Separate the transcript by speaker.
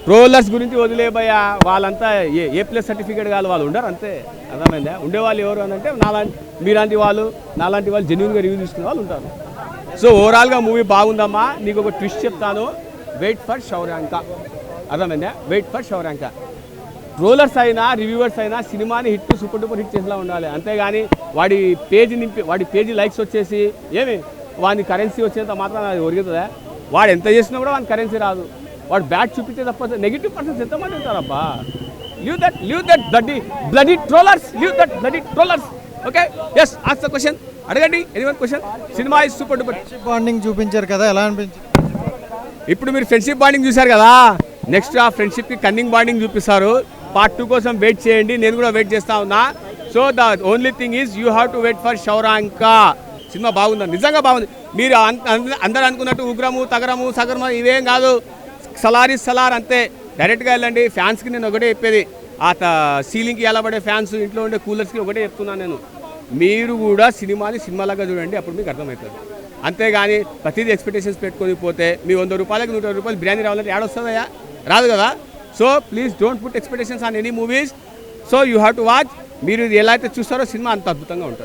Speaker 1: Trollers గురించి వదిలేబోయా, వాళ్ళంతా ఏ+ certificate కాదు, వాళ్ళు ఉండరు అంతే. అర్థమైందా? ఉండేవాళ్ళు ఎవరు అని అంటే మీలాంటి వాళ్ళు, నాలాంటి వాళ్ళు జెన్యున్గా రివ్యూ తీసుకునే వాళ్ళు ఉంటారు. సో ఓవరాల్గా మూవీ బాగుందమ్మా. నీకు ఒక ట్విస్ట్ చెప్తాను, వెయిట్ ఫర్ శౌర్యాంక. అర్థమైందా? Wait for Shauryanka. ట్రోలర్స్ అయినా రివ్యూవర్స్ అయినా సినిమాని సూపర్ డూపర్ హిట్ చేసేలా ఉండాలి. అంతేగాని వాడి పేజీ లైక్స్ వచ్చేసి వాడిని కరెన్సీ వచ్చేంత మాత్రం అది ఒరుగుతుందా? వాడు ఎంత చేసినా కూడా వాడిని కరెన్సీ రాదు. వాడు బ్యాడ్ చూపించే తప్ప నెగిటివ్ పర్సన్స్ ఎంతమంది ఉంటారబ్బా. Leave that bloody trollers. Okay, yes, ask the question. అడగండి anyone question. Cinema is super duper.
Speaker 2: Bonding చూపించారు కదా, ఎలా అనిపించింది?
Speaker 1: ఇప్పుడు మీరు ఫ్రెండ్షిప్ బాండింగ్ చూశారు కదా, నెక్స్ట్ ఆ ఫ్రెండ్షిప్కి కన్నింగ్ బాండింగ్ చూపిస్తారు. పార్ట్ 2 కోసం వెయిట్ చేయండి, నేను కూడా వెయిట్ చేస్తా ఉన్నా. So the only thing is you have to wait for Shauryanka. Cinema బాగుంది, నిజంగా బాగుంది. మీరు అందరూ అనుకున్నట్టు ఉగ్రము, తగరము, సగరము ఇవేం కాదు. సలార్ అంతే. డైరెక్ట్గా వెళ్ళండి. ఫ్యాన్స్కి నేను ఒకటే చెప్పేది, ఆ సీలింగ్కి ఎలా పడే ఫ్యాన్స్, ఇంట్లో ఉండే కూలర్స్కి ఒకటే చెప్తున్నాను నేను, మీరు కూడా సినిమాలాగా చూడండి, అప్పుడు మీకు అర్థమవుతుంది. అంతేగాని ప్రతిదీ ఎక్స్పెక్టేషన్స్ పెట్టుకొని పోతే మీ 100 రూపాయలకి 120 రూపాయలు బిర్యానీ రావాలంటే ఏడొస్తుందయ్యా? రాదు కదా. So please don't put expectations on any movies. So you have to watch. మీరు ఎలా అయితే చూస్తారో సినిమా అంత అద్భుతంగా ఉంటుంది.